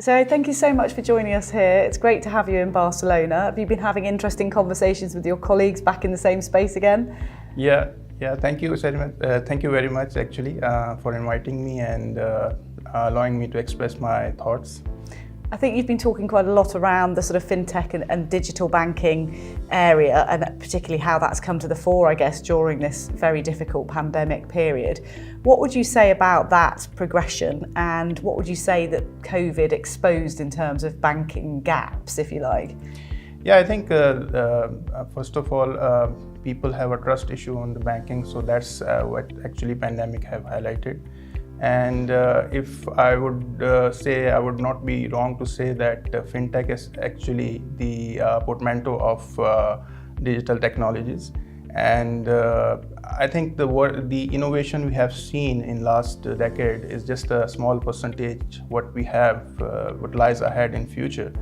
So thank you so much for joining us here. It's great to have you in Barcelona. Have you been having interesting conversations with your colleagues back in the same space again? Yeah. Thank you, Sajid. Thank you very much, actually, for inviting me and allowing me to express my thoughts. I think you've been talking quite a lot around the sort of fintech and digital banking area, and particularly how that's come to the fore, I guess, during this very difficult pandemic period. What would you say about that progression, and what would you say that COVID exposed in terms of banking gaps, if you like? Yeah, I think first of all, people have a trust issue on the banking, so that's what actually pandemic have highlighted. And if I would say, I would not be wrong to say that fintech is actually the portmanteau of digital technologies. And I think the innovation we have seen in last decade is just a small percentage what we have, what lies ahead in future.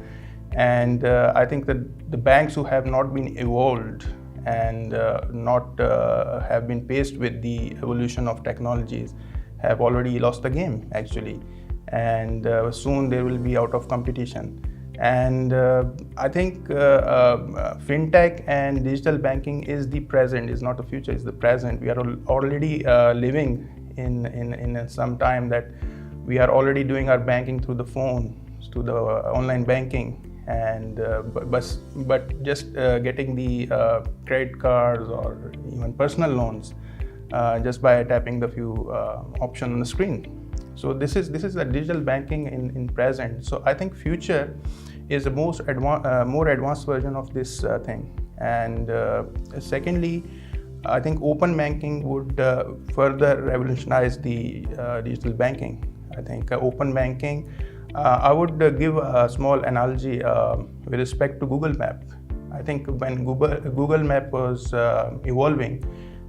And I think that the banks who have not been evolved and not have been paced with the evolution of technologies have already lost the game, actually, and soon they will be out of competition. And I think fintech and digital banking is the present, is not the future, it's the present. We are already living in some time that we are already doing our banking through the phone, through the online banking, and but just getting the credit cards or even personal loans just by tapping the few options on the screen. So this is the digital banking in present. So I think future is a more advanced version of this thing. And secondly, I think open banking would further revolutionize the digital banking. I think open banking, I would give a small analogy with respect to Google Map. I think when Google Map was evolving,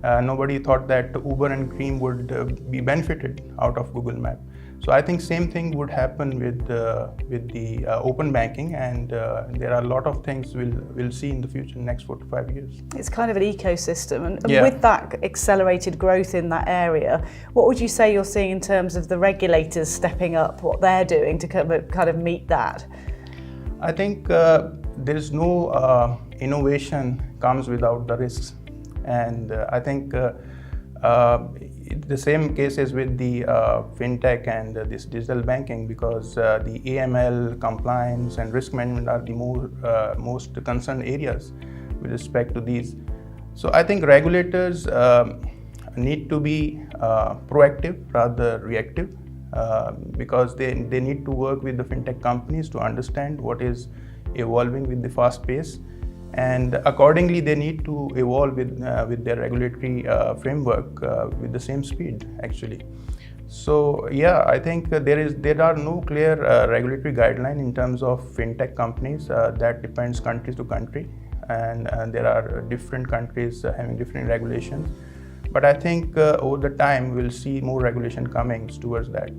nobody thought that Uber and Cream would be benefited out of Google Map. So I think same thing would happen with the open banking, and there are a lot of things we'll see in the future, next 4 to 5 years. It's kind of an ecosystem, and with that accelerated growth in that area, what would you say you're seeing in terms of the regulators stepping up, what they're doing to kind of meet that? I think there is no innovation comes without the risks. And I think the same case is with the fintech and this digital banking, because the AML, compliance and risk management are the most concerned areas with respect to these. So I think regulators need to be proactive rather reactive, because they need to work with the fintech companies to understand what is evolving with the fast pace. And accordingly, they need to evolve with their regulatory framework with the same speed, actually. So yeah, I think there are no clear regulatory guideline in terms of fintech companies. That depends country to country, and there are different countries having different regulations. But I think over the time we'll see more regulation coming towards that.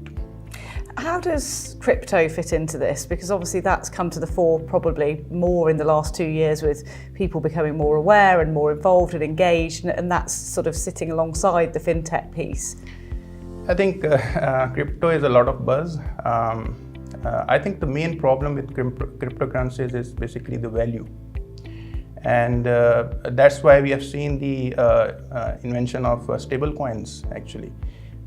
How does crypto fit into this? Because obviously that's come to the fore probably more in the last 2 years, with people becoming more aware and more involved and engaged, and that's sort of sitting alongside the fintech piece. I think crypto is a lot of buzz. I think the main problem with cryptocurrencies is basically the value. And that's why we have seen the invention of stable coins, actually.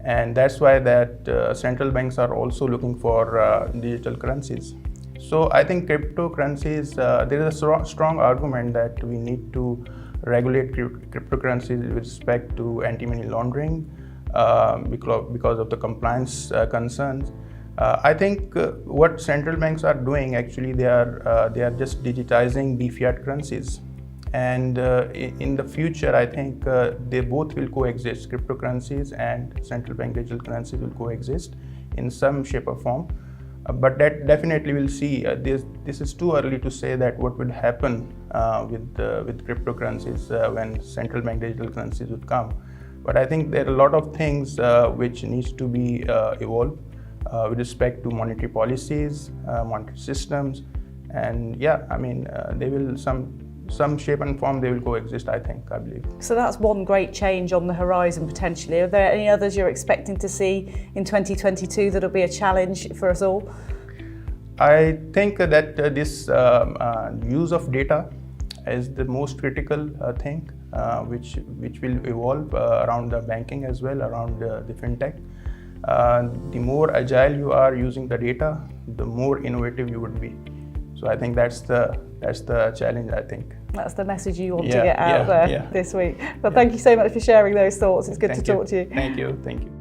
And that's why that central banks are also looking for digital currencies. So I think cryptocurrencies, there is a strong argument that we need to regulate cryptocurrencies with respect to anti-money laundering because of the compliance concerns. I think what central banks are doing, actually, they are just digitizing the fiat currencies. And in the future, I think they both will coexist. Cryptocurrencies and central bank digital currencies will coexist in some shape or form. But that definitely we'll see. This is too early to say that what would happen with cryptocurrencies when central bank digital currencies would come. But I think there are a lot of things which needs to be evolved with respect to monetary policies, monetary systems, and yeah, I mean they will some shape and form they will coexist, I believe. So that's one great change on the horizon potentially. Are there any others you're expecting to see in 2022 that'll be a challenge for us all? I think that this use of data is the most critical thing, which will evolve around the banking as well, around the fintech. The more agile you are using the data, the more innovative you would be. So I think that's the challenge, I think. That's the message you want to get out there this week. Well, Yeah. thank you so much for sharing those thoughts. It's good to talk to you. Thank you.